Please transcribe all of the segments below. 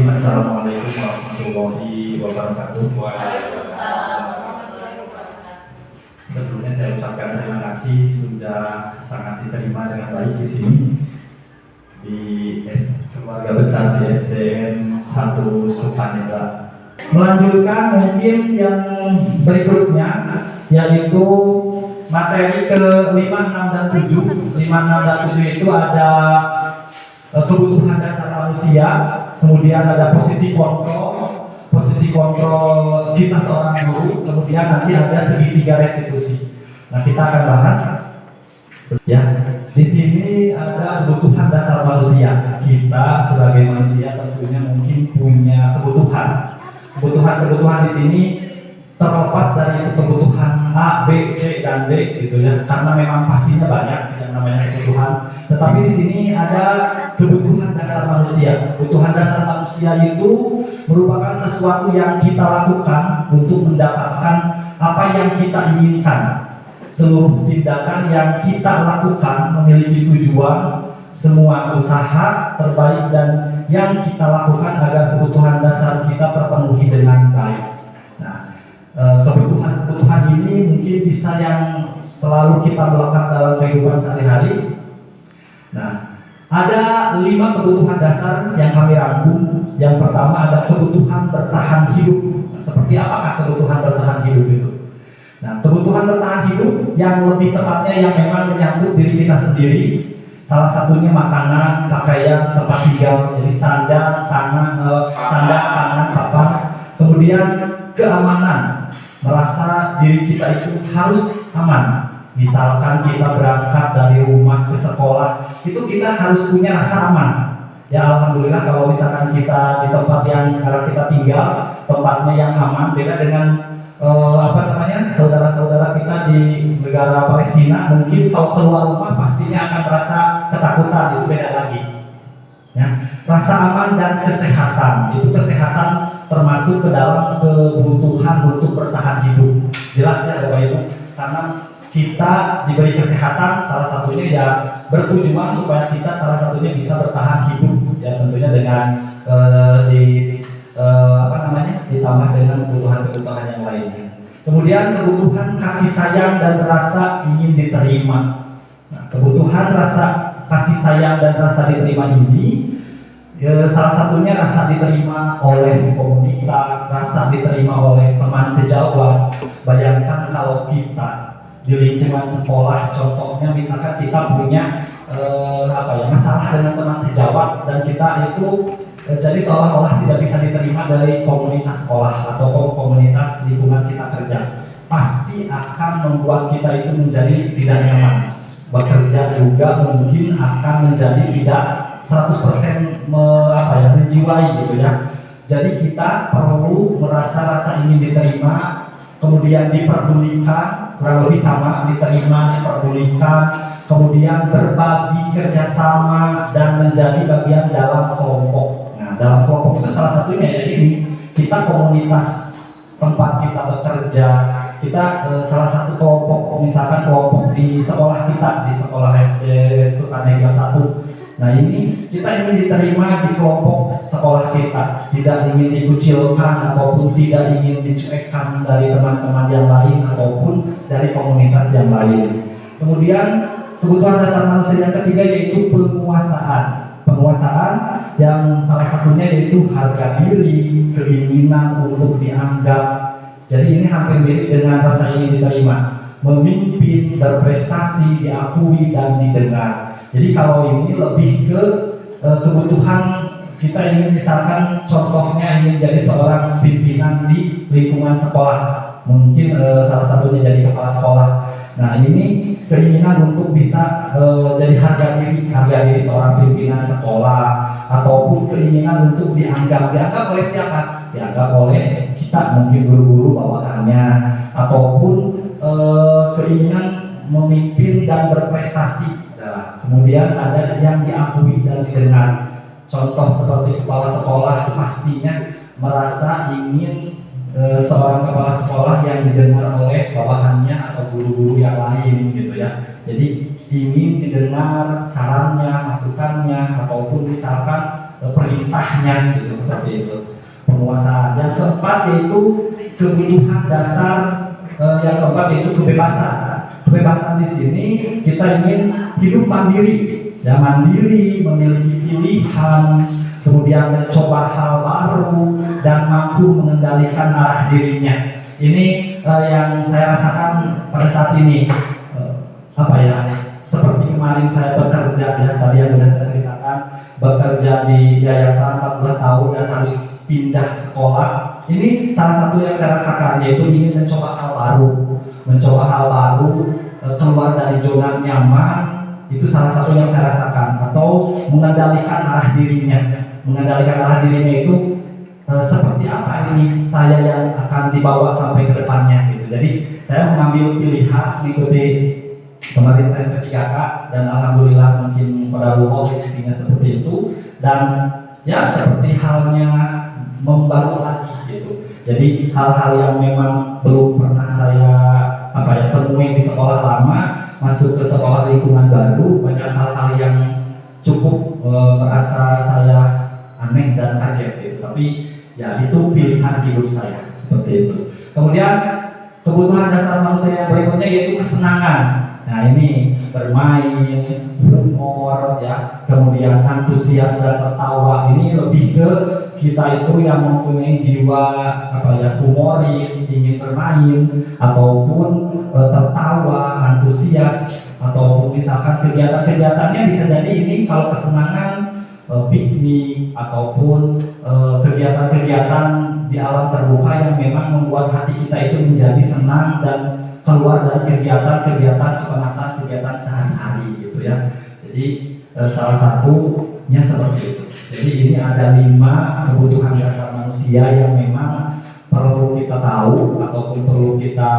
Bismillahirrahmanirrahim. Assalamualaikum warahmatullahi wabarakatuh. Sebelumnya saya ucapkan terima kasih sudah sangat diterima dengan baik di sini di keluarga besar di SDN 1 Sukaneda. Melanjutkan mungkin yang berikutnya yaitu materi ke 5, 6, dan 7. 5, 6, dan 7 itu ada kebutuhan dasar manusia, kemudian ada posisi kontrol kita seorang guru, kemudian nanti ada segitiga restitusi. Nah, kita akan bahas ya. Di sini ada kebutuhan dasar manusia. Kita sebagai manusia tentunya mungkin punya kebutuhan. Kebutuhan di sini terlepas dari kebutuhan A, B, C, dan D gitu ya. Karena memang pastinya banyak yang namanya kebutuhan. Tetapi di sini ada kebutuhan dasar manusia. Kebutuhan dasar manusia itu merupakan sesuatu yang kita lakukan untuk mendapatkan apa yang kita inginkan. Seluruh tindakan yang kita lakukan memiliki tujuan, semua usaha terbaik dan yang kita lakukan agar kebutuhan dasar kita terpenuhi dengan baik. Nah, kebutuhan ini mungkin bisa yang selalu kita melekat dalam kehidupan sehari-hari. Nah, ada 5 kebutuhan dasar yang kami rangkum. Yang pertama ada kebutuhan bertahan hidup. Seperti apakah kebutuhan bertahan hidup itu? Nah, kebutuhan bertahan hidup yang lebih tepatnya yang memang menyangkut diri kita sendiri. Salah satunya makanan, pakaian, tempat tinggal, jadi sandang, pangan, papan. Kemudian keamanan, merasa diri kita itu harus aman. Misalkan kita berangkat dari rumah ke sekolah, itu kita harus punya rasa aman. Ya, alhamdulillah kalau misalkan kita di tempat yang sekarang kita tinggal, tempatnya yang aman, beda dengan saudara-saudara kita di negara Palestina. Mungkin kalau keluar rumah pastinya akan merasa ketakutan, itu beda lagi. Ya, rasa aman dan kesehatan, itu kesehatan termasuk ke dalam kebutuhan untuk bertahan hidup. Jelas ya Bapak Ibu, karena kita diberi kesehatan, salah satunya ya bertujuan supaya kita salah satunya bisa bertahan hidup, ya tentunya dengan ditambah dengan kebutuhan-kebutuhan yang lainnya. Kemudian kebutuhan kasih sayang dan rasa ingin diterima. Nah, kebutuhan rasa kasih sayang dan rasa diterima ini salah satunya rasa diterima oleh komunitas, rasa diterima oleh teman sejawat. Bayangkan kalau kita di lingkungan sekolah, contohnya misalkan kita punya masalah dengan teman sejawat dan kita itu jadi seolah-olah tidak bisa diterima dari komunitas sekolah atau komunitas lingkungan kita kerja, pasti akan membuat kita itu menjadi tidak nyaman. Bekerja juga mungkin akan menjadi tidak 100% menjiwai gitu ya. Jadi kita perlu merasa rasa ingin diterima, kemudian diperdulikan, kurang lebih sama, diterima, diperdulikan, kemudian berbagi kerjasama dan menjadi bagian dalam kelompok. Nah, dalam kelompok itu salah satunya ya ini, kita komunitas tempat kita bekerja, kita salah satu kelompok, misalkan kelompok di sekolah kita, di sekolah SD Sukanega 1. Nah, ini kita ingin diterima di kelompok sekolah kita, tidak ingin dikucilkan ataupun tidak ingin dicuekkan dari teman-teman yang lain ataupun dari komunitas yang lain. Kemudian kebutuhan dasar manusia yang ketiga yaitu penguasaan. Penguasaan yang salah satunya yaitu harga diri, keinginan untuk dianggap. Jadi ini hampir mirip dengan rasa ingin diterima, memimpin, berprestasi, diakui dan didengar. Jadi kalau ini lebih ke kebutuhan kita ingin, misalkan contohnya ingin jadi seorang pimpinan di lingkungan sekolah, mungkin salah satunya jadi kepala sekolah. Nah, ini keinginan untuk bisa jadi harga diri seorang pimpinan sekolah, ataupun keinginan untuk dianggap oleh siapa? Dianggap oleh kita, mungkin guru-guru bawahannya, ataupun keinginan memimpin dan berprestasi. Nah, kemudian ada yang diakui dan didengar. Contoh seperti kepala sekolah pastinya merasa ingin seorang kepala sekolah yang didengar oleh bawahannya atau guru-guru yang lain gitu ya. Jadi ingin didengar sarannya, masukannya, ataupun misalkan perintah pemerintahnya gitu, seperti itu. Penguasaan. Yang keempat yaitu kebutuhan dasar, yang keempat yaitu kebebasan. Kebebasan di sini kita ingin hidup mandiri, ya mandiri, memiliki pilihan, kemudian mencoba hal baru dan mampu mengendalikan arah dirinya. Ini yang saya rasakan pada saat ini. Apa ya? Seperti kemarin saya bekerja, ya tadi yang sudah saya ceritakan, bekerja di yayasan 14 tahun dan harus pindah sekolah. Ini salah satu yang saya rasakan, yaitu ingin mencoba hal baru, keluar dari zona nyaman. Itu salah satu yang saya rasakan, atau mengendalikan arah dirinya itu seperti apa ini saya yang akan dibawa sampai ke depannya gitu. Jadi saya mengambil pilihan mengikuti kemarin tes P3K dan alhamdulillah mungkin pada Allah rezekinya seperti itu, dan ya seperti halnya membaru lagi gitu. Jadi hal-hal yang memang belum pernah saya temui di sekolah lama, masuk ke sekolah lingkungan baru, banyak hal-hal yang cukup merasa saya aneh dan kaget gitu. Tapi ya itu pilihan hidup saya seperti itu. Kemudian kebutuhan dasar manusia yang berikutnya yaitu kesenangan. Nah ini bermain, humor, ya, kemudian antusias dan tertawa. Ini lebih ke kita itu yang mempunyai jiwa humoris, ingin bermain ataupun tertawa, antusias, ataupun misalkan kegiatan-kegiatannya bisa jadi ini kalau kesenangan piknik ataupun kegiatan-kegiatan di alam terbuka yang memang membuat hati kita itu menjadi senang dan keluar dari kegiatan-kegiatan kepenatan, kegiatan sehari-hari gitu ya. Jadi salah satunya seperti itu. Jadi ini ada 5 kebutuhan dasar manusia yang memang perlu kita tahu ataupun perlu kita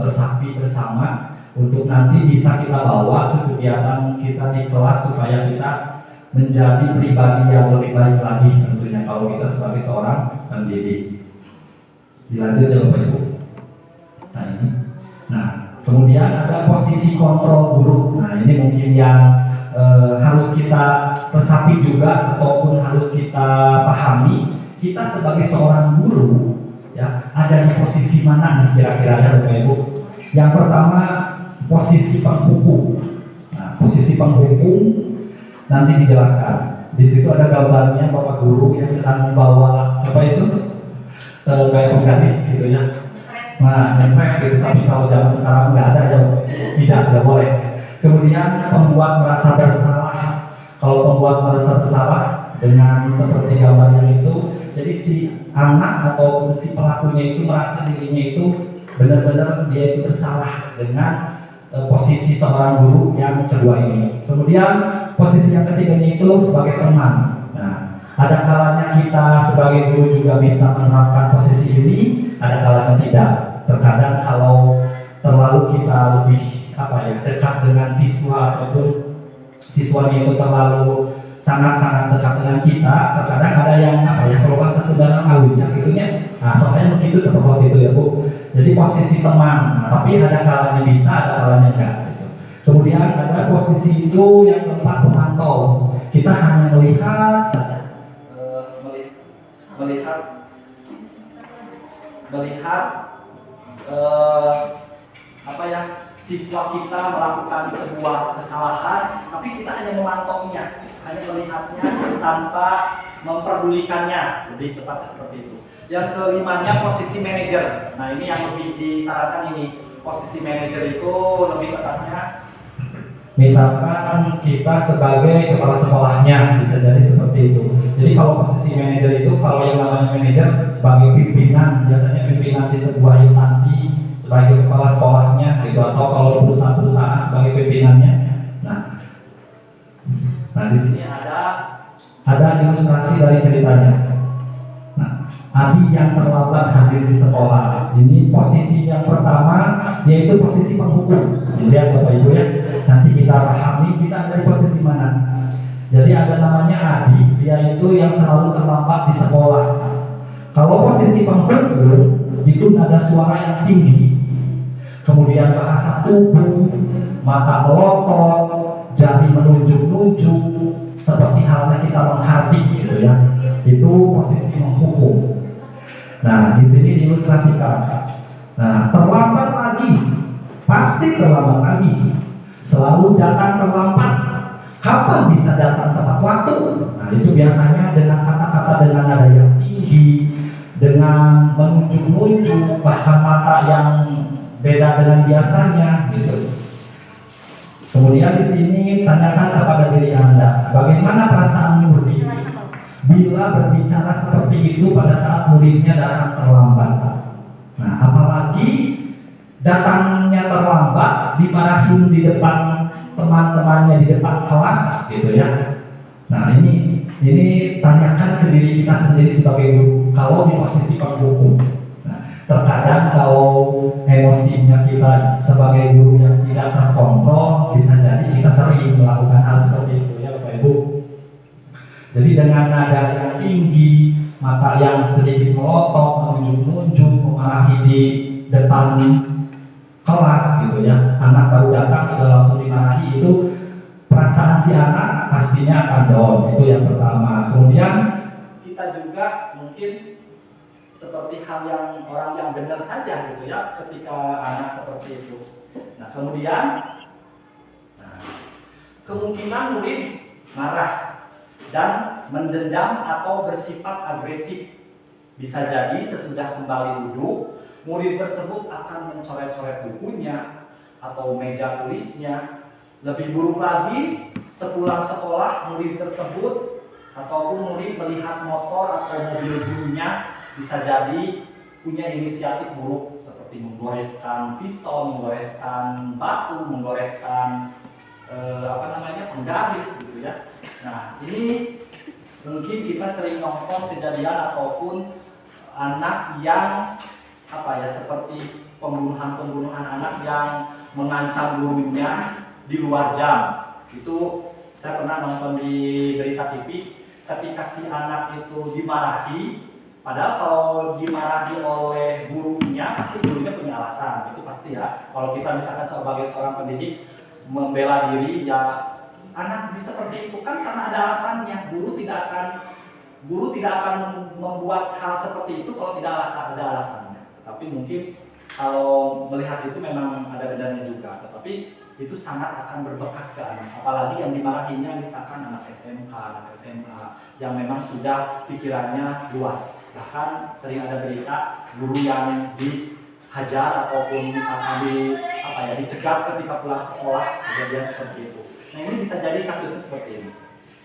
resapi bersama untuk nanti bisa kita bawa ke kegiatan kita di kelas supaya kita menjadi pribadi yang lebih baik lagi tentunya kalau kita sebagai seorang pendidik. Dilanjut ya Bapak Ibu. Nah, kemudian ada posisi kontrol guru. Nah, ini mungkin yang harus kita resapi juga ataupun harus kita pahami. Kita sebagai seorang guru, ya, ada di posisi mana nih kira-kira ya Bapak Ibu? Yang pertama, posisi penghukum. Nah, posisi penghukum nanti dijelaskan. Di situ ada gambarnya Bapak Guru yang sedang membawa kayak penggaris gitu ya. Nah, nempel gitu, tapi kalau zaman sekarang nggak ada ya, tidak boleh. Kemudian pembuat merasa bersalah. Kalau pembuat merasa bersalah dengan seperti gambar yang itu, jadi si anak atau si pelakunya itu merasa dirinya itu benar-benar dia itu bersalah dengan posisi seorang guru yang kedua ini. Kemudian posisi yang ketiganya itu sebagai teman. Nah, ada kalanya kita sebagai guru juga bisa menerapkan posisi ini, ada kalanya tidak. Terkadang kalau terlalu kita lebih dekat dengan siswa ataupun siswanya itu terlalu sangat-sangat dekat dengan kita, terkadang ada yang kalau bahasa Sunda ngawujak gitunya. Nah, soalnya begitu seperti itu ya Bu. Jadi posisi teman, tapi ada kalanya bisa, ada kalanya enggak gitu. Kemudian ada posisi itu yang tempat pemantau. Kita hanya melihat saja, siswa kita melakukan sebuah kesalahan, tapi kita hanya memantaunya, hanya melihatnya tanpa memperdulikannya, lebih tepatnya seperti itu. Yang kelimanya posisi manajer. Nah, ini yang lebih disarankan ini. Posisi manajer itu lebih tepatnya misalkan kita sebagai kepala sekolahnya, bisa jadi seperti itu. Jadi kalau posisi manajer itu, kalau yang namanya manajer sebagai pimpinan, biasanya pimpinan di sebuah instansi sebagai kepala sekolahnya gitu, atau kalau perusahaan-perusahaan sebagai pimpinannya. Nah di sini ada ilustrasi dari ceritanya. Nah, Adi yang terlambat hadir di sekolah. Ini posisi yang pertama, yaitu posisi penghukum. Lihat Bapak Ibu ya. Nanti kita pahami kita ada di posisi mana. Jadi ada namanya Adi, dia itu yang selalu terlambat di sekolah. Kalau posisi penghukum itu nada suara yang tinggi, kemudian bahasa tubuh, mata melotot, jari menunjuk-nunjuk, seperti halnya kita menghardik gitu ya. Nah, di sini diilustrasikan. Nah, terlambat lagi, pasti terlambat lagi. Selalu datang terlambat. Kapan bisa datang tepat waktu? Nah, itu biasanya dengan kata-kata dengan nada yang tinggi, dengan menunjuk-nunjuk, bahkan mata yang beda dengan biasanya, gitu. Kemudian di sini tanyakan kepada diri Anda, bagaimana perasaan murid bila berbicara seperti itu pada saat muridnya datang terlambat. Nah, apalagi datangnya terlambat, dimarahin di depan teman-temannya, di depan kelas, gitu ya. Nah, ini tanyakan ke diri kita sendiri sebagai guru, kalau di posisi penghukum. Nah, terkadang kalau emosinya kita sebagai guru yang tidak terkontrol, bisa jadi kita sering melakukan hal seperti itu ya Bapak Ibu. Jadi dengan nada yang tinggi, mata yang sedikit melotot, menunjuk-nunjuk, memarahi di depan kelas gitu ya, anak baru datang sudah langsung dimarahi, itu perasaan si anak pastinya akan down. Itu yang pertama. Kemudian kita juga mungkin seperti hal yang orang yang benar saja gitu ya, ketika anak seperti itu. Nah, kemungkinan murid marah dan mendendam atau bersifat agresif. Bisa jadi sesudah kembali duduk, murid tersebut akan mencoret-coret bukunya atau meja tulisnya. Lebih buruk lagi, sepulang sekolah murid tersebut ataupun murid melihat motor atau mobil gurunya, bisa jadi punya inisiatif buruk seperti menggoreskan pisau, menggoreskan batu, menggoreskan penggaris gitu ya. Nah, ini mungkin kita sering nonton kejadian ataupun anak yang seperti pembunuhan anak yang mengancam gurunya di luar jam. Itu saya pernah nonton di berita TV, ketika si anak itu dimarahi, padahal kalau dimarahi oleh gurunya, pasti gurunya punya alasan, itu pasti ya. Kalau kita misalkan sebagai seorang pendidik membela diri, ya anak bisa seperti itu kan karena ada alasannya. Guru tidak akan membuat hal seperti itu kalau tidak ada alasannya. Tapi mungkin kalau melihat itu memang ada bedanya juga. Tetapi itu sangat akan berbekas ke anak. Apalagi yang dimarahinya misalkan anak SMK, anak SMA yang memang sudah pikirannya luas. Bahkan sering ada berita guru yang dihajar ataupun misalkan dicegat ketika pulang sekolah, kejadian seperti itu. Nah, ini bisa jadi kasusnya seperti ini.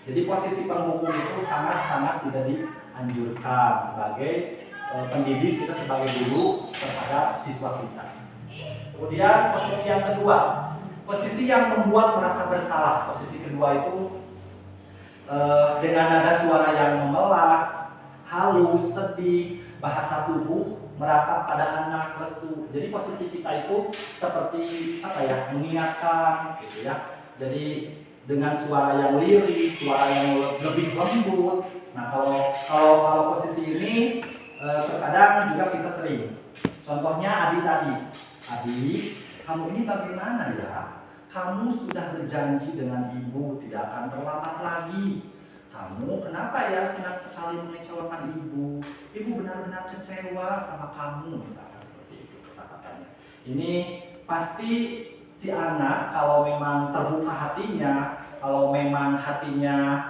Jadi posisi penghukum itu sangat-sangat tidak dianjurkan sebagai pendidik, kita sebagai guru terhadap siswa kita. Kemudian posisi yang kedua, posisi yang membuat merasa bersalah. Posisi kedua itu dengan nada suara yang memelas, halus, sedih, bahasa tubuh merapat pada anak, lesu. Jadi posisi kita itu seperti mengingatkan gitu ya. Jadi dengan suara yang lirih, suara yang lebih lembut. Nah, kalau posisi ini terkadang juga kita sering. Contohnya Adi tadi. Adi, kamu ini bagaimana ya? Kamu sudah berjanji dengan ibu tidak akan terlambat lagi. Kamu kenapa ya senang sekali mengecewakan ibu? Ibu benar-benar kecewa sama kamu, misalkan seperti itu kata-katanya. Ini pasti si anak kalau memang terbuka hatinya, kalau memang hatinya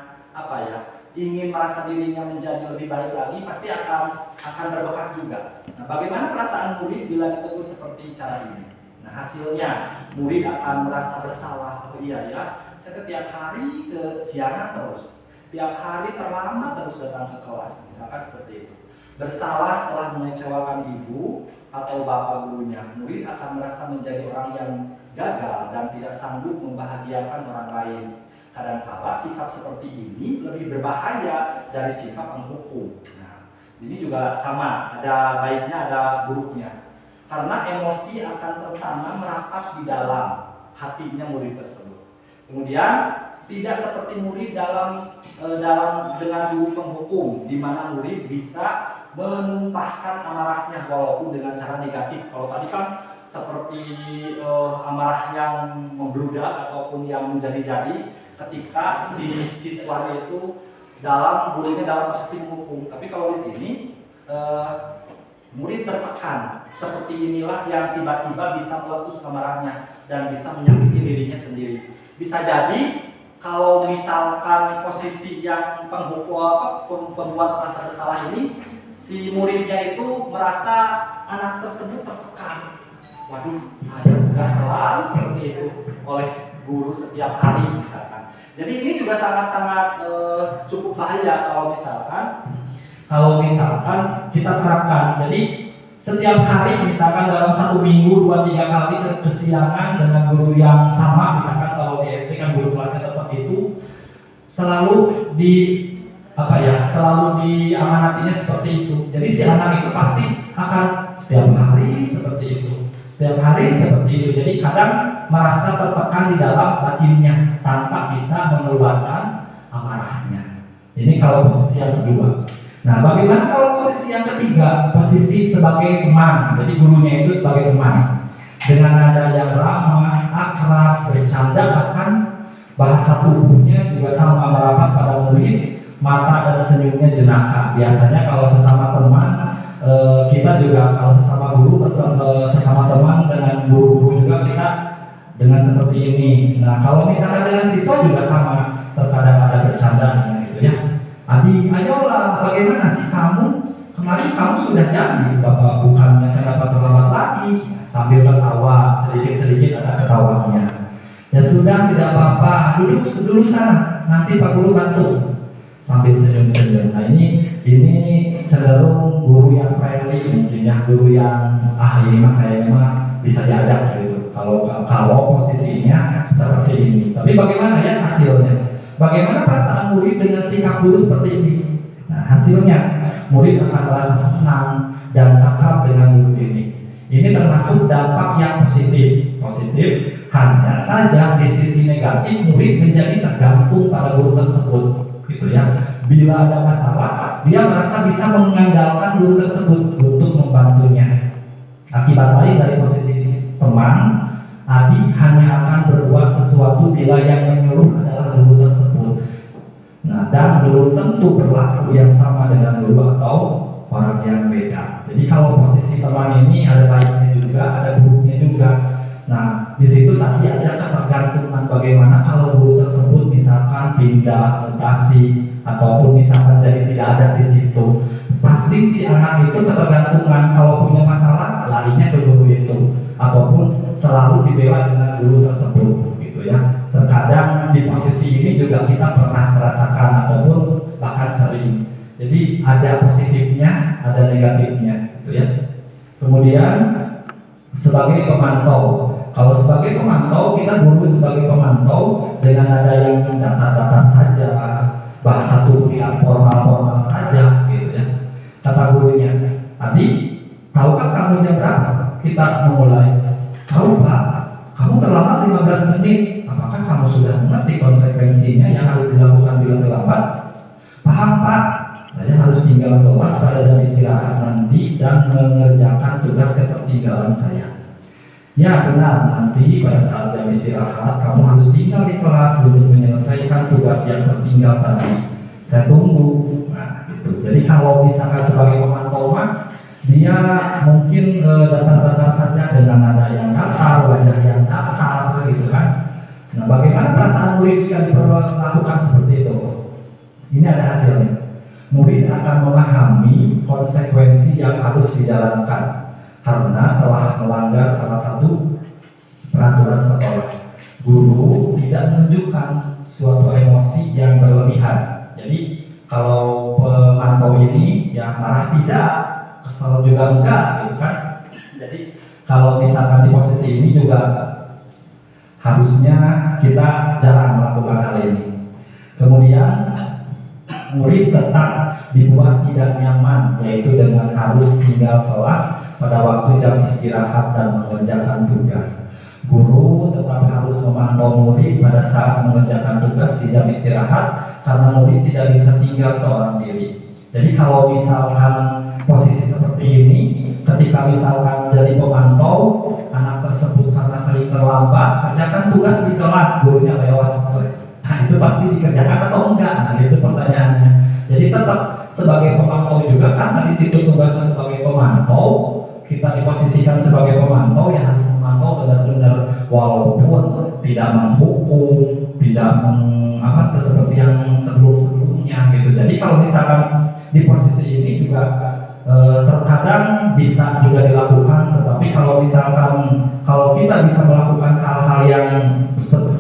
ingin merasa dirinya menjadi lebih baik lagi, pasti akan berbekas juga. Nah, bagaimana perasaan murid bila ditegur seperti cara ini? Nah, hasilnya murid akan merasa bersalah. Oh iya ya, saya tiap hari kesiangan terus, tiap hari terlambat terus datang ke kelas, misalkan seperti itu. Bersalah telah mengecewakan ibu atau bapak gurunya. Murid akan merasa menjadi orang yang gagal dan tidak sanggup membahagiakan orang lain. Kadangkala sikap seperti ini lebih berbahaya dari sikap menghukum. Nah, ini juga sama, ada baiknya, ada buruknya. Karena emosi akan tertanam merapat di dalam hatinya murid tersebut. Kemudian tidak seperti murid dalam dengan guru penghukum, di mana murid bisa menumpahkan amarahnya walaupun dengan cara negatif. Kalau tadi kan seperti amarah yang membludak ataupun yang menjadi-jadi ketika si siswanya itu gurunya dalam posisi menghukum. Tapi kalau di sini Murid tertekan, seperti inilah yang tiba-tiba bisa meletus amarahnya dan bisa menyakiti dirinya sendiri. Bisa jadi kalau misalkan posisi yang pembuat rasa bersalah ini, si muridnya itu merasa anak tersebut tertekan. Waduh, saya sudah selalu seperti itu oleh guru setiap hari misalkan. Jadi ini juga sangat-sangat cukup bahaya kalau misalkan kita terapkan. Jadi setiap hari misalkan dalam 1 minggu 2-3 kali kesiangan dengan guru yang sama, misalkan kalau di SD kan guru kelasnya tetap itu, selalu diamanatinya seperti itu. Jadi si anak itu pasti akan setiap hari seperti itu. Jadi kadang merasa tertekan di dalam batinnya tanpa bisa mengeluarkan amarahnya. Ini kalau posisi yang kedua. Nah, bagaimana kalau posisi yang ketiga? Posisi sebagai teman. Jadi gurunya itu sebagai teman. Dengan nada yang ramah, akrab, bercanda, bahkan bahasa tubuhnya juga sama merapat pada murid, mata dan senyumnya jenaka. Biasanya kalau sesama teman, kita juga kalau sesama guru atau sesama teman dengan guru-guru juga kita dengan seperti ini. Nah, kalau misalnya dengan siswa juga sama, terkadang ada bercanda dengan itu ya. Adi, ayolah, bagaimana sih kamu? Kemarin kamu sudah jadi, Bapak, bukannya kenapa terlambat lagi? Sambil tertawa, sedikit-sedikit ada ketawanya. Ya sudah, tidak apa-apa, duduk dulu sana, nanti Pak Guru bantu. Sambil senyum-senyum. Nah ini cenderung guru yang friendly, mungkin ya, guru yang ini mah kayaknya bisa diajak gitu. Kalau posisinya seperti ini. Tapi bagaimana ya hasilnya? Bagaimana perasaan murid dengan sikap guru seperti ini? Nah, hasilnya murid akan merasa senang dan akrab dengan guru ini. Ini termasuk dampak yang positif. Hanya saja di sisi negatif murid menjadi tergantung pada guru tersebut, gitu ya. Bila ada masalah, dia merasa bisa mengandalkan guru tersebut untuk membantunya. Akibat lain dari posisi teman, Adi hanya akan berbuat sesuatu bila yang menyuruh adalah guru tersebut. Nah, dan belum tentu berlaku yang sama dengan guru atau orang yang beda. Jadi kalau posisi teman ini ada baiknya juga, ada buruknya juga. Nah, di situ tadi ada ketergantungan bagaimana kalau guru tersebut misalkan pindah, mutasi, ataupun misalkan jadi tidak ada di situ. Pasti si anak itu ketergantungan, kalau punya masalah larinya ke guru itu, ataupun selalu dibela dengan guru tersebut, gitu ya. Terkadang di posisi ini juga kita pernah merasakan ataupun bahkan sering. Jadi ada positifnya, ada negatifnya, gitu ya. Kemudian sebagai pemantau, kalau sebagai pemantau kita guru sebagai pemantau dengan ada yang datar-datar saja, bahasa tubuh yang formal-formal saja, gitu ya. Kata gurunya, Adi, tahukah kamu jam berapa kita memulai? Tahu Pak, kamu terlambat 15 menit. Apakah kamu sudah mengerti konsekuensinya yang harus dilakukan bila terlambat? Paham Pak, saya harus tinggal kelas pada jam istirahat nanti dan mengerjakan tugas ketertinggalan saya. Ya benar, nanti pada saat jam istirahat kamu harus tinggal di kelas untuk menyelesaikan tugas yang tertinggal tadi. Saya tunggu. Nah, gitu. Jadi kalau misalkan sebagai pemantau dia mungkin datar-datar saja dengan nada yang datar, wajah yang datar, gitu kan. Nah, bagaimana perasaan murid jika diperlakukan seperti itu? Ini ada hasilnya. Murid akan memahami konsekuensi yang harus dijalankan karena telah melanggar salah satu peraturan sekolah. Guru tidak menunjukkan suatu emosi yang berlebihan. Jadi kalau pemantau ini ya marah tidak, kesal juga enggak, gitu kan. Jadi kalau misalkan di posisi ini juga harusnya kita jarang melakukan hal ini. Kemudian murid tetap dibuat tidak nyaman, yaitu dengan harus tinggal kelas pada waktu jam istirahat dan mengerjakan tugas. Guru tetap harus memantau murid pada saat mengerjakan tugas di jam istirahat karena murid tidak bisa tinggal seorang diri. Jadi kalau misalkan posisi seperti ini, ketika misalkan jadi pemantau, anak tersebut karena sering terlambat, kerjakan tugas di kelas, gurunya lewat. Nah itu pasti dikerjakan atau enggak? Nah itu pertanyaannya. Jadi tetap sebagai pemantau juga, karena di situ tugasnya sebagai pemantau, kita diposisikan sebagai pemantau yang harus memantau benar-benar, walaupun tidak menghukum, tidak seperti yang sebelum-sebelumnya gitu. Jadi kalau misalkan di posisi ini juga terkadang bisa juga dilakukan, tetapi kalau misalkan kalau kita bisa melakukan hal-hal yang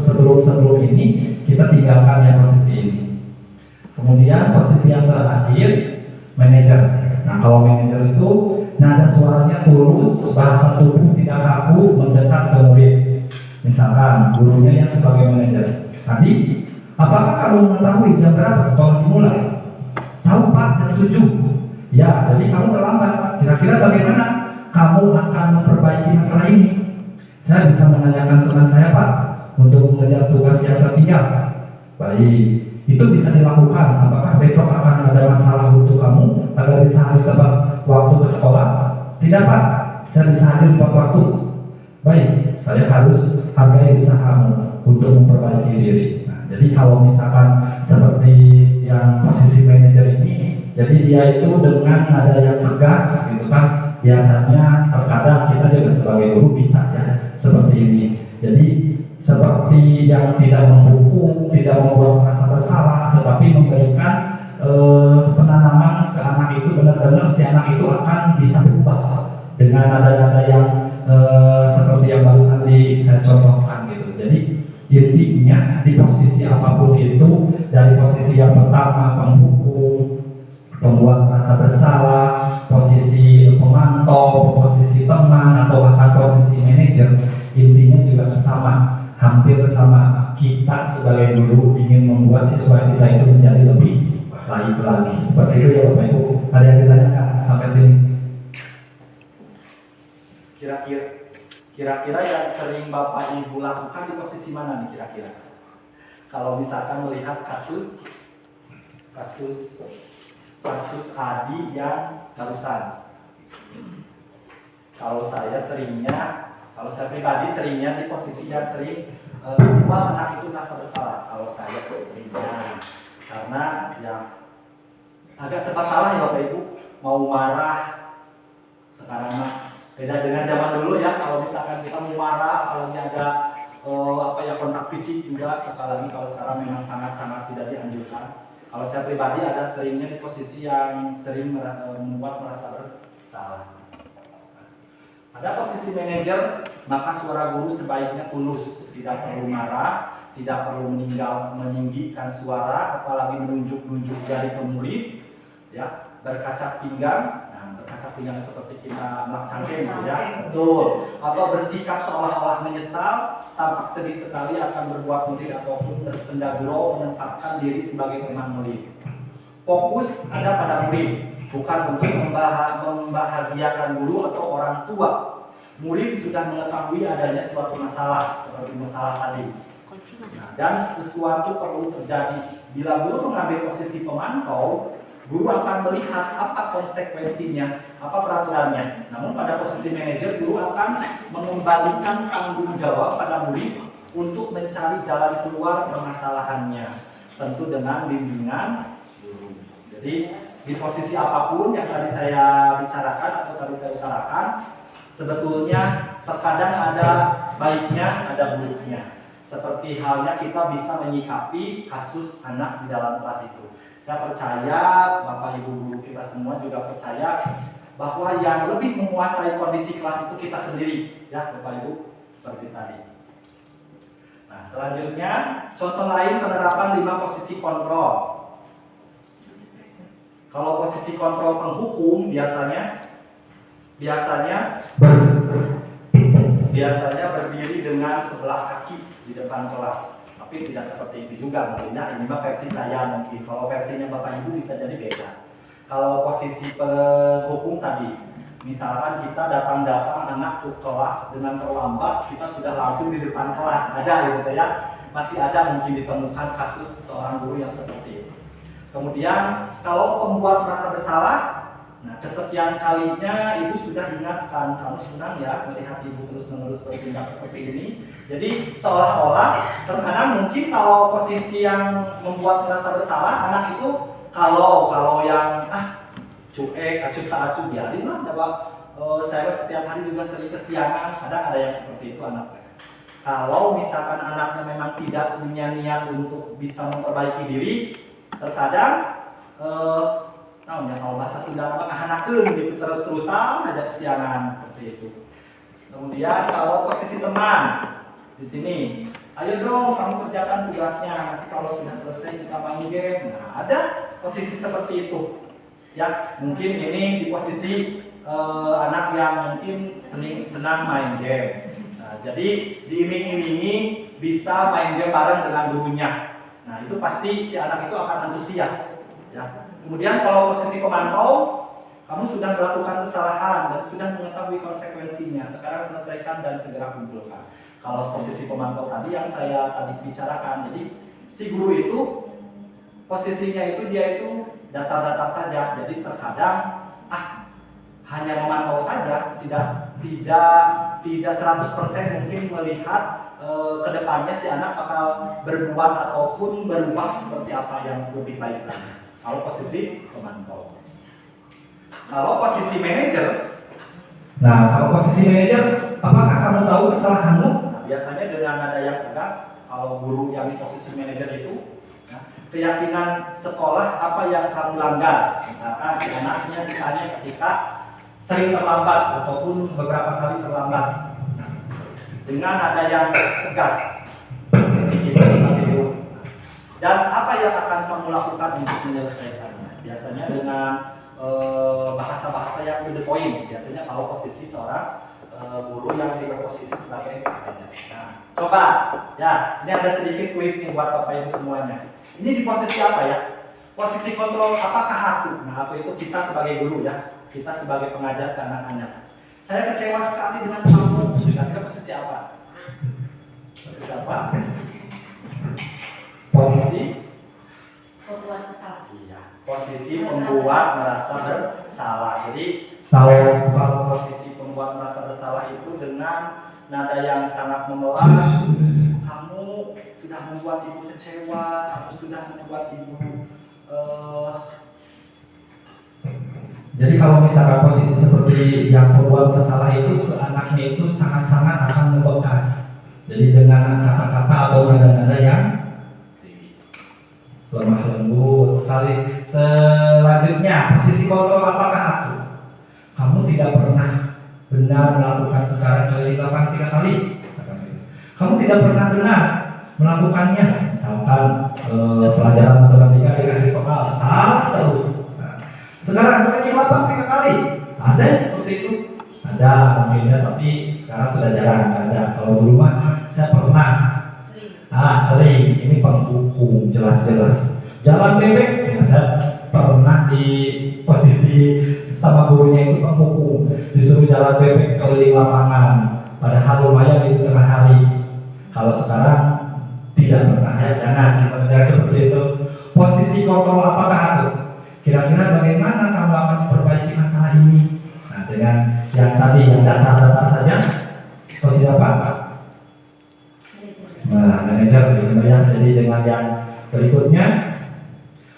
sebelum ini, kita tinggalkan yang posisi ini. Kemudian posisi yang terakhir, manajer. Nah, kalau manajer itu nada suaranya tulus, bahasa tubuh tidak kaku, mendekat ke murid. Misalkan gurunya yang sebagai manajer. Tadi, apakah kamu mengetahui jam berapa sekolah dimulai? Tahu Pak, jam 7. Ya, jadi kamu terlambat. Kira-kira bagaimana kamu akan memperbaiki masalah ini? Saya bisa menanyakan teman saya Pak untuk mengejar tugas yang tertinggal. Baik, itu bisa dilakukan. Apakah besok akan ada masalah untuk kamu agar bisa hadir tepat waktu ke sekolah? Tidak Pak, saya bisa hadir tepat waktu. Baik, saya harus hargai usahamu untuk memperbaiki diri. Nah, jadi kalau misalkan seperti yang posisi manajer ini, jadi dia itu dengan nada yang tegas gitu kan, biasanya terkadang kita juga sebagai guru bisa ya seperti ini. Jadi seperti yang tidak menghukum, tidak membuat merasa bersalah, tetapi memberikan penanaman ke anak itu, benar-benar si anak itu akan bisa berubah dengan nada-nada yang seperti yang barusan saya contohkan gitu. Jadi intinya di posisi apapun itu, dari posisi yang pertama penghukum, pembuat merasa bersalah, posisi pemantau, posisi teman, atau bahkan posisi manajer, intinya juga sama, hampir sama. Kita sebagai guru ingin membuat siswa kita itu menjadi lebih baik lagi. Seperti itu ya Bapak Ibu. Ada yang ditanyakan sampai sini? Kira-kira yang sering Bapak Ibu lakukan di posisi mana nih kira-kira? Kalau misalkan melihat kasus Adi yang barusan. Kalau saya pribadi seringnya di posisi yang sering membuat anak itu merasa bersalah. Kalau saya seringnya, karena ya agak serba salah ya Bapak Ibu, mau marah sekarang mah beda dengan zaman dulu ya. Kalau misalkan kita mau marah, apalagi ada kontak fisik juga, apalagi kalau sekarang memang sangat-sangat tidak dianjurkan. Kalau saya pribadi ada seringnya di posisi yang sering membuat merasa bersalah. Pada posisi manajer, maka suara guru sebaiknya tulus, tidak perlu marah, tidak perlu meninggikan suara, apalagi menunjuk-nunjuk jari ke murid, ya, berkaca pinggang. Nah, berkaca pinggang seperti kita melakukan gitu ya, betul. Atau bersikap seolah-olah menyesal, tampak sedih sekali akan berbuat murid ataupun bersendaguro menempatkan diri sebagai teman murid. Fokus ada pada murid, bukan untuk membahagiakan guru atau orang tua. Murid sudah mengetahui adanya suatu masalah, seperti masalah tadi. Nah, dan sesuatu perlu terjadi. Bila guru mengambil posisi pemantau, guru akan melihat apa konsekuensinya, apa peraturannya. Namun pada posisi manajer, guru akan mengembalikan tanggung jawab pada murid untuk mencari jalan keluar permasalahannya, tentu dengan bimbingan guru. Jadi di posisi apapun yang tadi saya bicarakan atau tadi saya utarakan, sebetulnya terkadang ada baiknya, ada buruknya. Seperti halnya kita bisa menyikapi kasus anak di dalam kelas itu. Saya percaya Bapak Ibu guru kita semua juga percaya bahwa yang lebih menguasai kondisi kelas itu kita sendiri, ya Bapak Ibu, seperti tadi. Nah, selanjutnya contoh lain penerapan 5 posisi kontrol. Kalau posisi kontrol penghukum biasanya berdiri dengan sebelah kaki di depan kelas. Tapi tidak seperti itu juga mungkin ya. Ini mah versi saya mungkin. Kalau versinya Bapak Ibu bisa jadi beda. Kalau posisi penghukum tadi, misalkan kita datang anak ke kelas dengan terlambat, kita sudah langsung di depan kelas. Ada gitu ya. Masih ada mungkin ditemukan kasus seorang guru yang seperti itu. Kemudian kalau pembuat merasa bersalah, nah kesekian kalinya ibu sudah ingatkan, kamu senang ya melihat ibu terus-menerus bertindak seperti ini. Jadi seolah-olah terkadang mungkin kalau posisi yang membuat merasa bersalah, anak itu Kalau yang cuek, acuh tak acuh, biarin lah. Saya setiap hari juga sering kesiangan, kadang ada yang seperti itu anaknya. Kalau misalkan anaknya memang tidak punya niat untuk bisa memperbaiki diri, terkadang kalau bahasa Sunda ngahanakeun gitu, terus-terusan aja kesiangan seperti itu. Kemudian kalau posisi teman di sini, ayo dong kamu kerjakan tugasnya, nanti kalau sudah selesai kita main game. Nah, ada posisi seperti itu. Ya, mungkin ini di posisi anak yang mungkin senang main game. Nah, jadi diiming-imingi bisa main game bareng dengan gurunya. Nah, itu pasti si anak itu akan antusias. Ya. Kemudian kalau posisi pemantau, kamu sudah melakukan kesalahan dan sudah mengetahui konsekuensinya. Sekarang selesaikan dan segera kumpulkan. Kalau posisi pemantau tadi yang saya tadi bicarakan, jadi si guru itu posisinya itu dia itu datar-datar saja. Jadi terkadang hanya memantau saja, tidak 100% mungkin melihat kedepannya si anak bakal berbuat ataupun berubah seperti apa yang lebih baik lagi. Kalau posisi pemantau. Kalau posisi manajer, kalau posisi manajer, apakah kamu tahu kesalahanmu? Nah, biasanya dengan nada yang tegas, kalau guru yang di posisi manajer itu, keyakinan sekolah apa yang kamu langgar. Misalkan anaknya ditanya ketika sering terlambat ataupun beberapa kali terlambat. Dengan nada yang tegas, posisi kita sebagai guru. Dan apa yang akan kamu lakukan untuk menyelesaikannya? Biasanya dengan bahasa-bahasa yang to the point. Biasanya kalau posisi seorang guru yang berposisi sebagai manajer. Nah, coba ya, ini ada sedikit kuis nih buat Bapak Ibu semuanya. Ini di posisi apa ya? Posisi kontrol apakah aku? Nah, aku itu kita sebagai guru ya, kita sebagai pengajar ke anak-anak. Saya kecewa sekali dengan kamu. Kira-kira posisi apa? Posisi apa? Posisi Pembuat bersalah. Iya, posisi pembuat merasa bersalah. Jadi kalau posisi pembuat merasa bersalah itu dengan nada yang sangat menolak, kamu sudah membuat ibu kecewa, kamu sudah membuat ibu Jadi kalau misalkan posisi seperti yang pembuat bersalah itu ke anaknya itu sangat-sangat akan membekas. Jadi dengan kata-kata atau nada-nada yang lemah lembut sekali. Selanjutnya, posisi kontrol apakah aku? Kamu tidak pernah benar melakukan sekarang kali 8 3 kali. Kamu tidak pernah benar melakukannya. Misalkan pelajaran matematika dikasih soal salah terus. Sekarang kali 8 3 kali. Ada yang seperti itu? Ada mungkinnya, tapi sekarang sudah jarang ada. Kalau dulu mah saya pernah. Sering. Ini penghukum jelas-jelas. Jalan bebek, ya, saya pernah di posisi sama gurunya itu penghukum, disuruh jalan bebek keliling lapangan. Padahal lumayan itu tengah hari. Kalau sekarang tidak pernah ya, jangan seperti itu. Posisi kontrol apakah aku? Kira-kira bagaimana kamu akan memperbaiki masalah ini? Nah, dengan yang tadi yang datar-datar saja, posisi apa? Nah, manajer gitu ya. Jadi dengan yang berikutnya,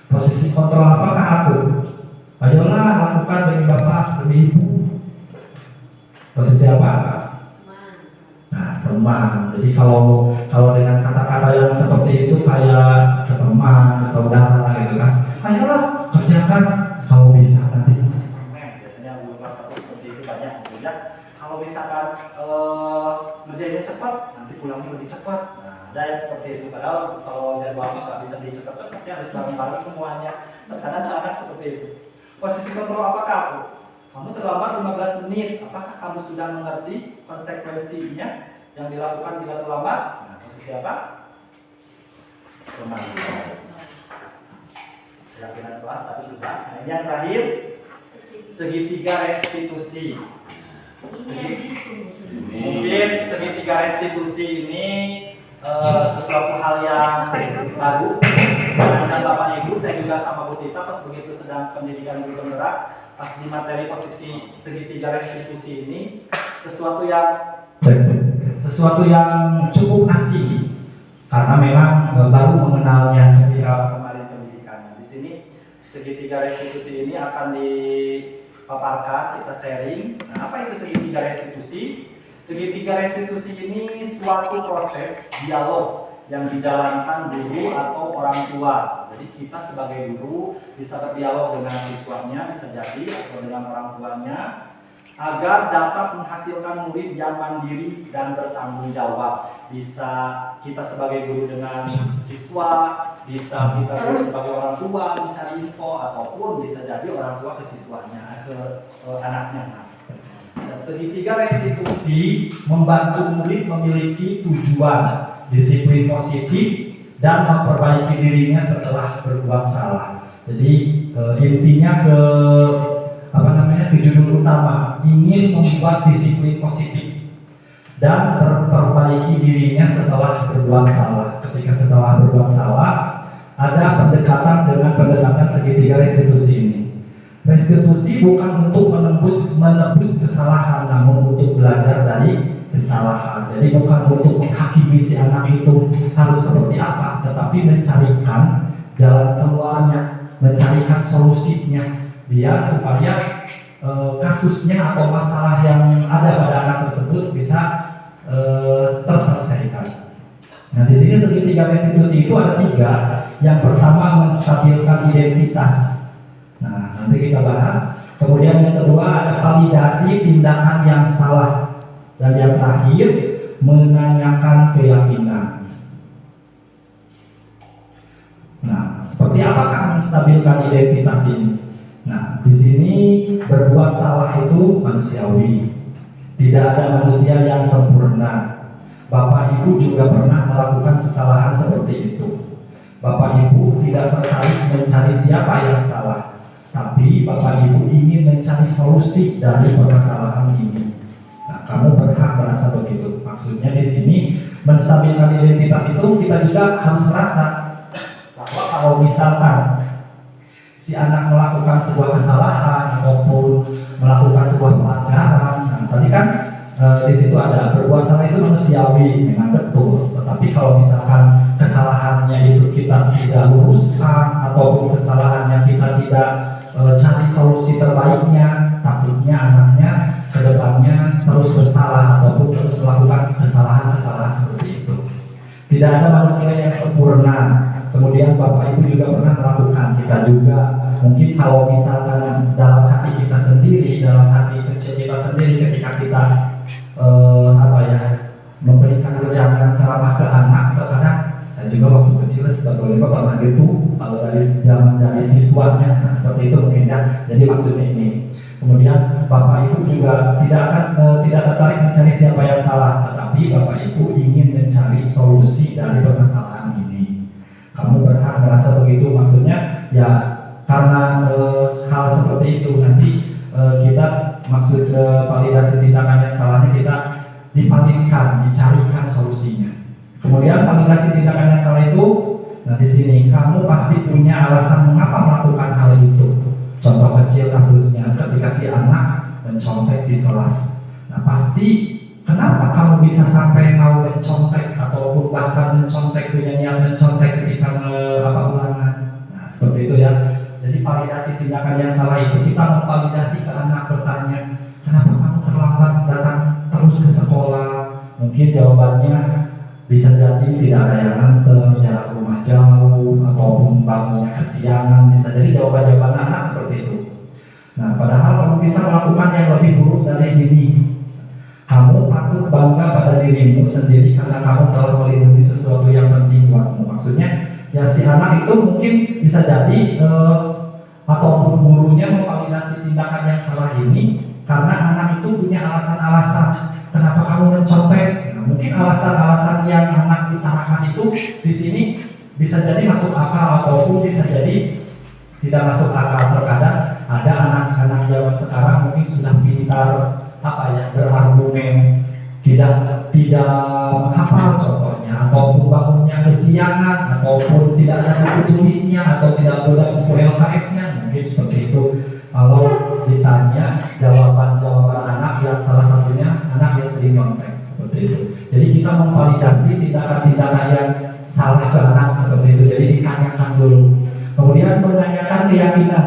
posisi kontrol apakah aku? Ayolah lakukan demi bapak, demi ibu. Posisi apa? Nah, teman. Jadi kalau dengan kata-kata yang seperti itu kayak ke teman, ke saudara gitu kan. Ayolah kerjakan, kalau bisa nanti. Biasanya guru kelas 1 seperti itu banyak gitu ya. Kalau misalkan ngerjainnya cepat, nanti pulangnya lebih cepat. Ada yang seperti itu, padahal kalau jadwalnya nggak bisa dicepat-cepat, ya harus bareng-bareng semuanya. Terkadang anak seperti itu. Posisi kontrol apakah aku? Kamu terlambat 15 menit, apakah kamu sudah mengerti konsekuensinya yang dilakukan bila terlambat? Nah, posisi apa? Pemantau. Keyakinan kelas tadi sudah. Nah, yang terakhir, segitiga restitusi. Mungkin segitiga restitusi ini sesuatu hal yang baru. Dan Bapak Ibu, saya juga sama Bu Tita pas begitu sedang pendidikan guru penggerak, pas di materi posisi segitiga restitusi ini sesuatu yang cukup asing karena memang baru mengenalnya ketika kemarin pendidikannya. Di sini segitiga restitusi ini akan dipaparkan, kita sharing. Nah, apa itu segitiga restitusi? Segitiga restitusi ini suatu proses dialog yang dijalankan guru atau orang tua. Jadi kita sebagai guru bisa berdialog dengan siswanya, bisa jadi, atau dengan orang tuanya, agar dapat menghasilkan murid yang mandiri dan bertanggung jawab. Bisa kita sebagai guru dengan siswa, bisa kita guru sebagai orang tua mencari info, ataupun bisa jadi orang tua ke siswanya, ke anaknya. Dan segitiga restitusi membantu murid memiliki tujuan, disiplin positif, dan memperbaiki dirinya setelah berbuat salah. Jadi intinya ke judul utama ingin membuat disiplin positif dan memperbaiki dirinya setelah berbuat salah. Ketika setelah berbuat salah, ada pendekatan dengan pendekatan segitiga restitusi ini. Restitusi bukan untuk menebus kesalahan, namun untuk belajar dari kesalahan. Jadi bukan untuk menghakimi si anak itu harus seperti apa, tetapi mencarikan jalan keluarnya, mencarikan solusinya, biar supaya kasusnya atau masalah yang ada pada anak tersebut bisa terselesaikan. Nah, di sini segitiga restitusi itu ada 3. Yang pertama, menstabilkan identitas. Nah, nanti kita bahas. Kemudian yang kedua ada validasi tindakan yang salah. Dan yang terakhir, menanyakan keyakinan. Nah, seperti apakah menstabilkan identitas ini? Nah, di sini berbuat salah itu manusiawi. Tidak ada manusia yang sempurna. Bapak Ibu juga pernah melakukan kesalahan seperti itu. Bapak Ibu tidak tertarik mencari siapa yang salah, tapi Bapak Ibu ingin mencari solusi dari permasalahan ini. Nah, kamu berhak merasa begitu. Maksudnya di sini menstabilkan identitas itu kita juga harus merasa bahwa kalau misalkan si anak melakukan sebuah kesalahan ataupun melakukan sebuah pelanggaran, nah, tadi kan di situ ada berbuat salah itu manusiawi, memang betul. Tetapi kalau misalkan kesalahannya itu kita tidak luruskan ataupun kesalahannya kita tidak cari solusi terbaiknya, takutnya anaknya kedepannya terus bersalah ataupun terus melakukan kesalahan-kesalahan seperti itu. Tidak ada manusia yang sempurna. Kemudian Bapak Ibu juga pernah melakukan, kita juga mungkin kalau misalkan dalam hati kita sendiri, dalam hati kecil kita sendiri ketika kita memberikan wejangan ceramah ke anak, terkadang saya juga waktu kecil sebagai bapak pernah gitu, kalau dari zaman dari siswanya, nah, seperti itu mungkin ya. Jadi maksudnya ini. Kemudian Bapak Ibu juga tidak tertarik mencari siapa yang salah, tetapi Bapak Ibu ingin mencari solusi dari permasalahan ini. Kamu berhak merasa begitu, maksudnya ya karena hal seperti itu nanti kita maksud validasi tindakan yang salahnya kita divalidkan, dicarikan solusinya. Kemudian validasi tindakan yang salah itu, nah di sini kamu pasti punya alasan mengapa melakukan hal itu. Contoh kecil kasusnya ketika si anak mencontek di kelas. Nah pasti kenapa kamu bisa sampai mau mencontek ataupun bahkan mencontek, punya niat mencontek ketika ulangan. Nah seperti itu ya. Jadi validasi tindakan yang salah itu kita memvalidasi ke anak, bertanya kenapa kamu terlambat datang terus ke sekolah. Mungkin jawabannya bisa jadi tidak ada yang nganter, jarak rumah jauh, ataupun bangunnya kesiangan. Bisa jadi jawaban-jawaban anak seperti itu. Nah padahal kamu bisa melakukan yang lebih buruk dari ini. Kamu patut bangga pada dirimu sendiri karena kamu telah melindungi sesuatu yang penting buatmu. Maksudnya ya si anak itu mungkin bisa jadi ataupun gurunya memvalidasi tindakan yang salah ini karena anak itu punya alasan-alasan kenapa kamu mencontek. Nah, mungkin alasan-alasan yang anak utarakan itu di sini bisa jadi masuk akal ataupun bisa jadi tidak masuk akal. Terkadang ada anak-anak zaman sekarang mungkin sudah pintar berargumen, tidak menghafal contohnya, ataupun bangunnya kesiangan, ataupun tidak ada buku tulisnya, atau tidak ada buku LKS-nya, mungkin seperti itu. Kalau ditanya jawaban-jawaban anak yang salah satunya anak yang sering nyontek, seperti itu. Jadi kita memvalidasi tindakan-tindakan yang salah ke anak seperti itu. Jadi ditanyakan dulu. Kemudian menanyakan keyakinan.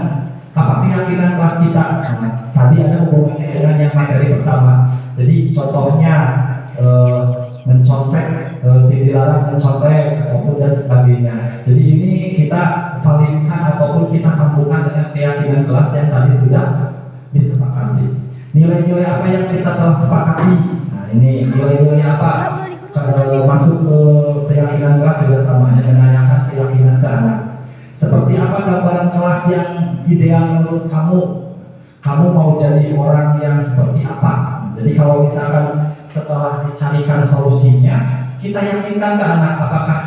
Apa keyakinan kelas kita? Nah, tadi ada hubungannya dengan yang materi pertama. Jadi contohnya mencontek, dilarang mencontek ataupun dan sebagainya. Jadi ini kita validkan ataupun kita sambungkan dengan keyakinan kelas yang tadi sudah disepakati. Nilai-nilai apa yang kita telah sepakati? Nah ini nilai-nilai apa? Masuk ke keyakinan kelas juga sama, menanyakan keyakinan ke anak. Seperti apa gambaran kelas yang ideal menurut kamu? Kamu mau jadi orang yang seperti apa? Jadi kalau misalkan setelah dicarikan solusinya, kita yakinkan ke anak apakah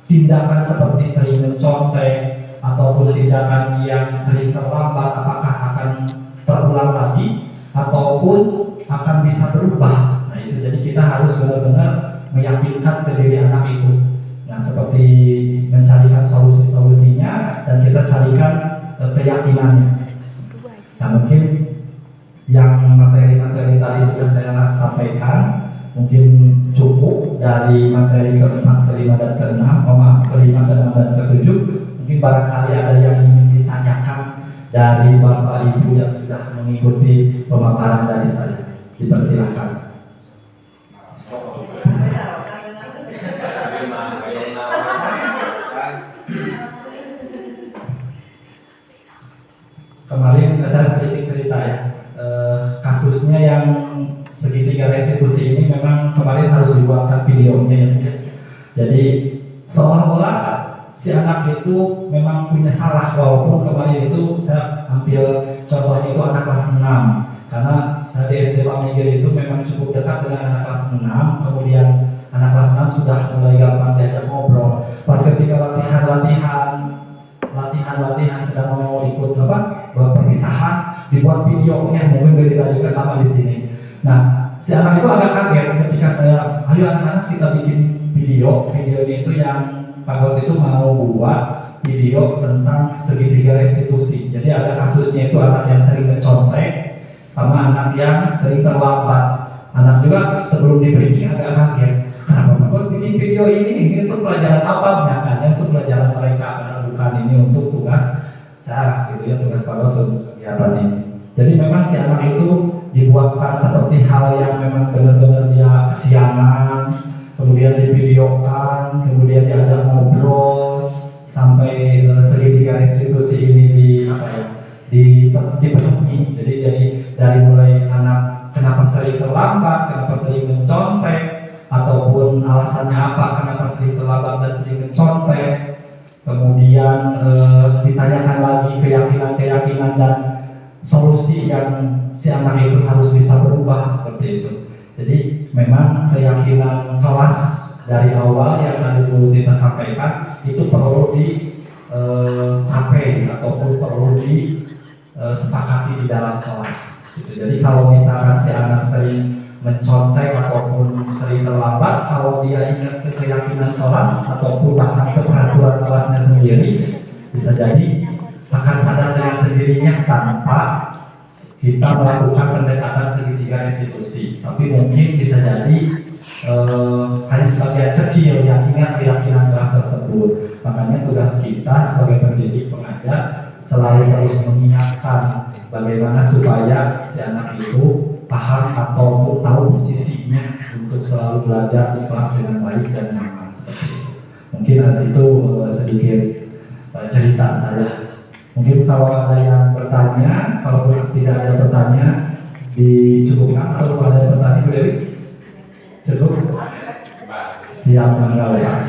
tindakan seperti sering mencontek ataupun tindakan yang sering terlambat apakah akan terulang lagi ataupun akan bisa berubah. Nah itu jadi kita harus benar-benar meyakinkan ke diri anak itu. Nah seperti mencarikan solusi-solusinya dan kita carikan keyakinannya. Nah mungkin yang materi-materi tadi sudah saya sampaikan, mungkin cukup dari materi ke-4, ke-5, dan ke-6, ke-5, ke-6, dan ke-7. Mungkin barangkali ada yang ingin ditanyakan dari Bapak Ibu yang sudah mengikuti pemaparan dari saya. Dipersilakan. Kemarin saya sedikit cerita ya, kasusnya yang segitiga restitusi ini memang kemarin harus dibuatkan videonya ya. Jadi seolah-olah si anak itu memang punya salah, walaupun kemarin itu saya ambil contohnya itu anak kelas 6 karena saya di SD Pak Miguel itu memang cukup dekat dengan anak kelas 6. Kemudian anak kelas 6 sudah mulai gampang diajak ngobrol. Pas ketika latihan sedang mau ikut perpisahan, dibuat videonya, mungkin berita juga sama di sini. Nah, si anak itu agak kaget ketika saya, ayo anak-anak kita bikin video itu yang Pak Bos itu mau buat video tentang segitiga restitusi. Jadi ada kasusnya itu anak yang sering mencontek sama anak yang sering terlambat. Anak juga sebelum diberi agak kaget. Kenapa Pak Bos bikin video ini untuk pelajaran apa? Nyatanya untuk pelajaran mereka, bukan ini untuk tugas saya, gitu ya, tugas Pak Bos untuk kegiatan ini. Jadi memang si anak itu dibuatkan seperti hal yang memang benar-benar dia kesiangan, kemudian divideokan, kemudian diajak ngobrol sampai segitiga restitusi ini dipenuhi. Jadi dari mulai anak kenapa sering terlambat, kenapa sering mencontek, ataupun alasannya apa kenapa sering terlambat dan sering mencontek, kemudian ditanyakan lagi keyakinan dan solusi yang si anak itu harus bisa berubah seperti itu. Jadi memang keyakinan kelas dari awal yang tadi dulu kita sampaikan itu perlu dicapai ataupun perlu disepakati di dalam kelas. Gitu. Jadi kalau misalkan si anak sering mencontek ataupun sering terlambat, kalau dia ingat ke keyakinan kelas ataupun bahkan ke peraturan kelasnya sendiri, bisa jadi akan sadar dengan sendirinya tanpa kita melakukan pendekatan segitiga restitusi. Tapi mungkin bisa jadi hanya sebagian kecil yang ingat keyakinan kelas tersebut. Makanya tugas kita sebagai pendidik pengajar selalu terus mengingatkan bagaimana supaya si anak itu paham atau tahu posisinya untuk selalu belajar di kelas dengan baik dan nyaman seperti itu. Mungkin itu sedikit cerita saya. Mungkin kalau ada yang bertanya, kalau tidak ada bertanya dicukupkan, atau kalau ada yang bertanya Bu Dewi? Cukup? Siap menanggapi Pak.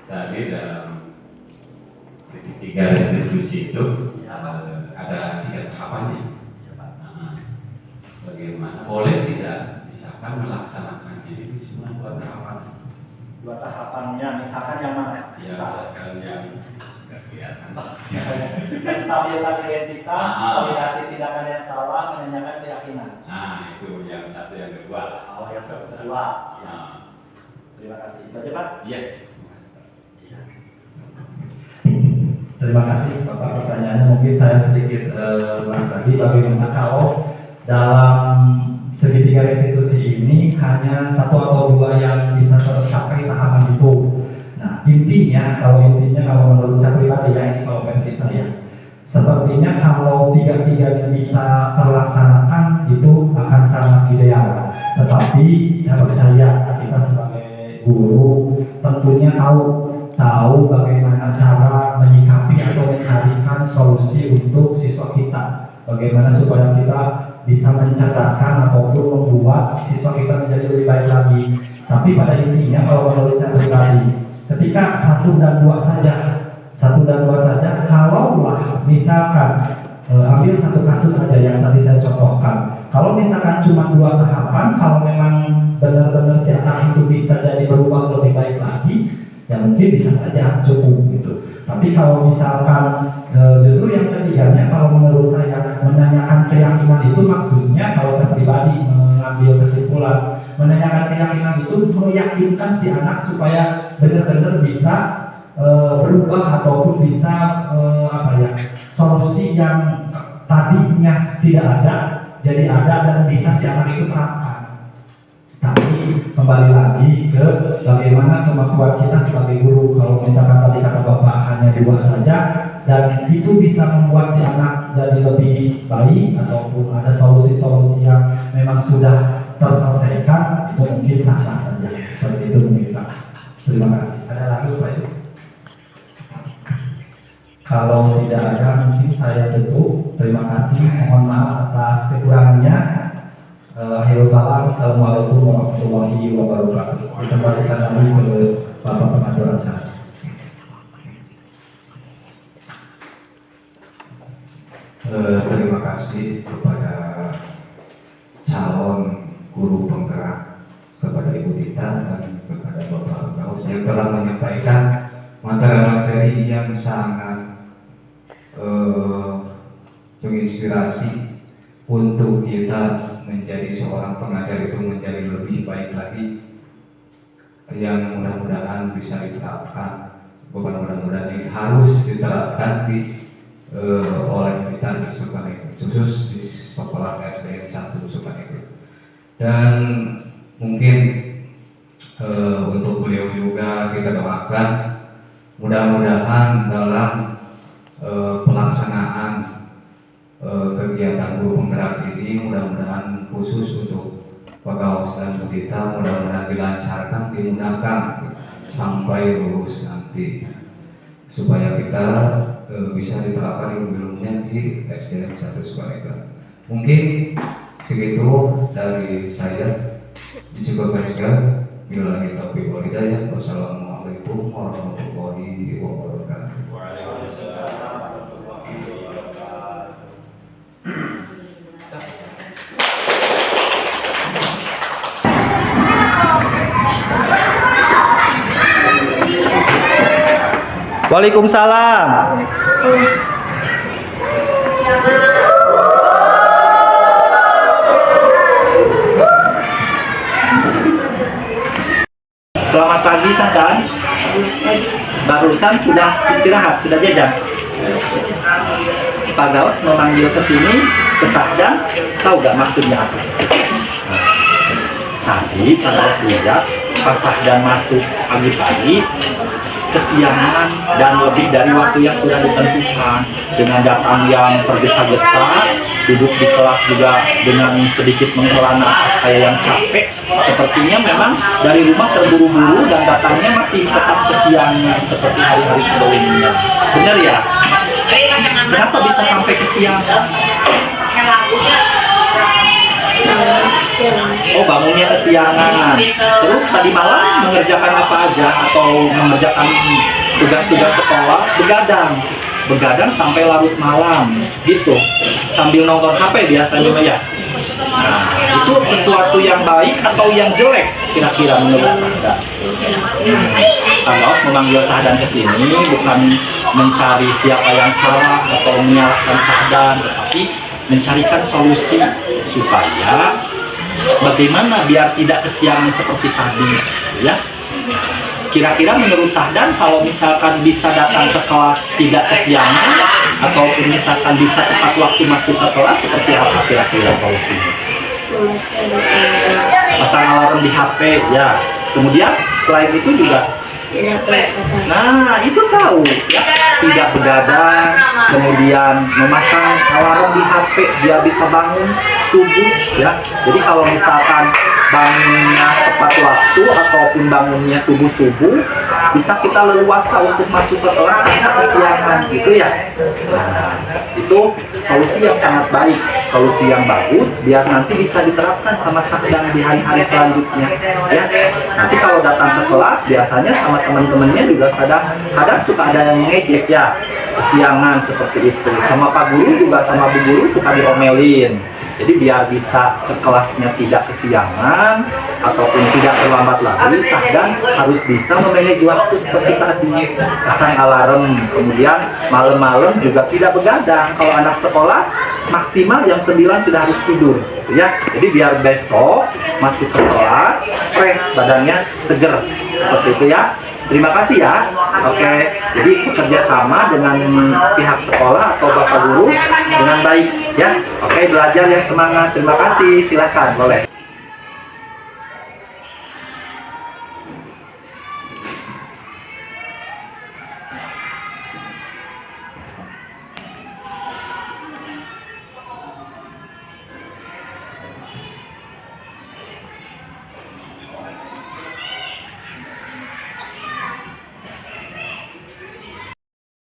Tadi dalam segitiga restitusi itu ada 3 tahapannya. Bagaimana boleh tidak misalkan melaksanakan itu cuma 2 tahapan? 2 tahapannya, misalkan yang mana? Ya, misalkan yang nggak kelihatan. Menstabilkan identitas, validasi tindakan yang salah, menanyakan keyakinan. Nah, itu yang satu, yang kedua. Oh, yang kedua. Terima kasih. Itu aja Pak. Iya. Terima kasih Bapak, pertanyaannya mungkin saya sedikit ulas lagi. Bagaimana kalau dalam segitiga restitusi ini hanya 1 atau 2 yang bisa tercapai tahapan itu? Nah, kalau menurut saya pribadi ya, ini kalau versi saya, sepertinya kalau tiga-tiganya bisa terlaksanakan itu akan sangat ideal. Tetapi saya percaya kita sebagai guru tentunya tahu bagaimana cara menyikapi atau mencarikan solusi untuk siswa kita. Bagaimana supaya kita bisa mencerdaskan ataupun membuat siswa kita menjadi lebih baik lagi. Tapi pada intinya kalau menurut saya pribadi, ketika 1 dan 2 saja, kalaulah misalkan ambil satu kasus saja yang tadi saya contohkan. Kalau misalkan cuma 2 tahapan, kalau memang benar-benar si anak itu bisa jadi berubah lebih baik lagi, ya mungkin bisa saja cukup gitu. Tapi kalau misalkan justru yang ketiganya, kalau menurut saya menanyakan keyakinan itu maksudnya, kalau saya pribadi mengambil kesimpulan, menanyakan keyakinan itu meyakinkan si anak supaya benar-benar bisa berubah ataupun bisa solusi yang tadinya tidak ada jadi ada dan bisa si anak itu terapkan. Tapi kembali lagi ke bagaimana kemampuan kita sebagai guru. Kalau misalkan tadi kata Bapak hanya 2 saja dan itu bisa membuat si anak jadi lebih baik ataupun ada solusi-solusi yang memang sudah terselesaikan, itu mungkin sah-sah saja. Seperti itu mungkin Pak. Terima kasih. Ada lagi Pak? Kalau tidak ada mungkin saya tutup. Terima kasih. Mohon maaf atas kekurangannya. Akhirul kalam. Assalamualaikum warahmatullahi wabarakatuh. Kita kembalikan lagi ke Bapak Pengajar acara. Terima kasih kepada calon guru penggerak, kepada Ibu Tita dan kepada Bapak Gaus yang telah menyampaikan materi-materi yang sangat menginspirasi untuk kita menjadi seorang pengajar itu menjadi lebih baik lagi, yang mudah-mudahan bisa diterapkan, bukan mudah-mudahan ini harus diterapkan oleh kita di Sukanekro, khusus di sekolah SDN 1 Sukanekro. Dan mungkin untuk beliau juga kita doakan mudah-mudahan dalam pelaksanaan kegiatan guru penggerak ini, mudah-mudahan khusus untuk Pak Gaus dan Bu Tita, mudah-mudahan dilancarkan, dimudahkan sampai lulus nanti, supaya kita bisa diterapkan ilmu-ilmunya di SDN 1 Sukanekro. Mungkin segitu dari saya. Dicukupkan saja. Billahi taufiq wal hidayah. Wassalamualaikum warahmatullahi wabarakatuh. Waalaikumsalam. Selamat pagi Sahdan. Barusan sudah istirahat, sudah jajan. Pak Gaus memanggil ke sini, ke Sahdan, tahu gak maksudnya apa? Tadi Pak Gaus lihat Pak Sahdan masuk pagi-pagi, kesiangan dan lebih dari waktu yang sudah ditentukan, dengan datang yang tergesa-gesa, duduk di kelas juga dengan sedikit menghela nafas kayak yang capek. Sepertinya memang dari rumah terburu-buru dan datangnya masih tetap kesiangan seperti hari-hari sebelumnya. Benar ya? Kenapa bisa sampai kesiangan? Oh, bangunnya kesiangan. Terus tadi malam mengerjakan apa aja atau mengerjakan tugas-tugas sekolah? Begadang sampai larut malam gitu, sambil nonton HP biasanya ya. Nah, itu sesuatu yang baik atau yang jelek kira-kira menurut Sahdan? Pak Gaus memanggil Sahdan ke sini bukan mencari siapa yang salah atau menyalahkan Sahdan, tetapi mencarikan solusi supaya bagaimana biar tidak kesiangan seperti tadi, ya. Kira-kira menurut Sahdan kalau misalkan bisa datang ke kelas tidak kesiangan ataupun misalkan bisa tepat waktu masuk ke kelas, seperti apa kira-kira solusinya? Pasang alarm di HP, ya. Kemudian selain itu juga Tidak kelihatan. Nah, itu tahu ya. Tidak begadang, kemudian memasang alarm di HP dia bisa bangun subuh ya. Jadi kalau misalkan bangunnya tepat waktu ataupun bangunnya subuh-subuh, bisa kita leluasa untuk masuk ke kelas tanpa kesiangan gitu ya. Nah, itu solusi yang sangat baik, solusi yang bagus biar nanti bisa diterapkan sama sakdang di hari-hari selanjutnya ya. Nanti kalau datang ke kelas biasanya sama teman-temannya juga kadang suka ada yang mengejek ya, kesiangan seperti itu. Sama Pak Guru juga sama Bu Guru suka diomelin. Jadi biar bisa ke kelasnya tidak kesiangan ataupun tidak terlambat lagi, sakdang harus bisa memanage waktu seperti tadi, pasang alarm, kemudian malam-malam juga tidak begadang. Kalau anak sekolah maksimal jam 9 sudah harus tidur ya. Jadi biar besok masuk ke kelas fresh, badannya seger seperti itu ya. Terima kasih ya. Oke, jadi bekerja sama dengan pihak sekolah atau Bapak Guru dengan baik ya. Oke, belajar yang semangat. Terima kasih. Silakan, boleh.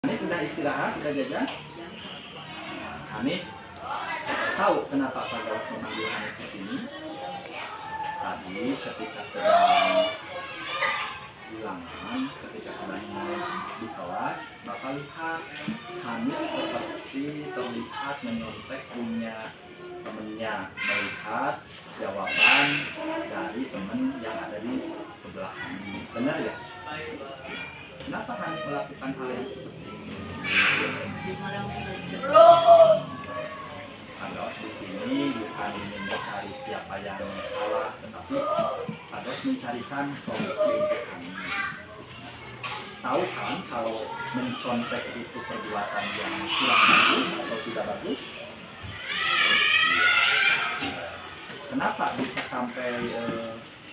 Hanif sudah istirahat, sudah jajan? Hanif, tahu kenapa Pak Gaus memanggil Hanif ke sini? Tadi ketika sedang ulangan, ketika sedang di kelas, Bapak lihat Hanif seperti terlihat menyontek punya temennya, melihat jawaban dari teman yang ada di sebelah Hanif. Benar ya? Kenapa Hanif melakukan hal yang seperti ini? Agos di sini bukan ingin mencari siapa yang salah, tetapi Agos mencarikan solusi untuk Hanif. Tahu kan kalau mencontek itu perbuatan yang kurang bagus atau tidak bagus? Kenapa bisa sampai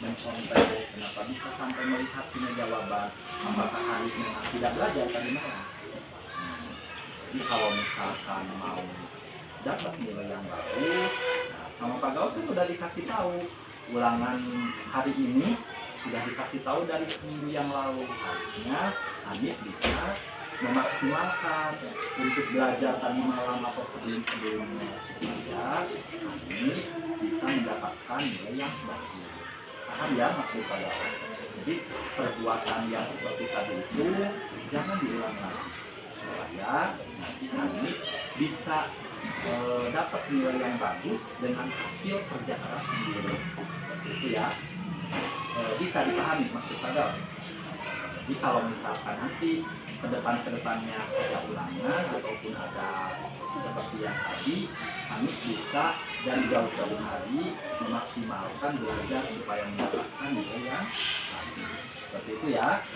mencontek? Kenapa bisa sampai melihat punya jawaban? Apakah Hanif memang tidak belajar tadi malam? Jadi kalau misalkan mau dapat nilai yang bagus, nah, sama Pak Gaus kan udah dikasih tahu ulangan hari ini, sudah dikasih tahu dari seminggu yang lalu. Harusnya Hanif bisa memaksimalkan untuk belajar tadi malam atau sebelum-sebelumnya supaya Hanif bisa mendapatkan nilai yang bagus. Paham ya maksud Pak Gaus? Jadi perbuatan yang seperti tadi itu jangan diulang lagi supaya nanti Hanif bisa dapat nilai yang bagus dengan hasil kerja keras sendiri. Seperti itu ya. Bisa dipahami maksud Pak Gaus. Jadi kalau misalkan nanti kedepannya ada ulangan ataupun ada seperti yang tadi, Hanif bisa dari jauh-jauh hari memaksimalkan belajar supaya mendapatkan nilai yang bagus. Seperti itu ya.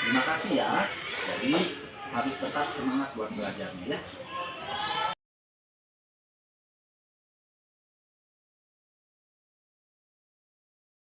Terima kasih ya. Jadi harus tetap semangat buat belajarnya ya.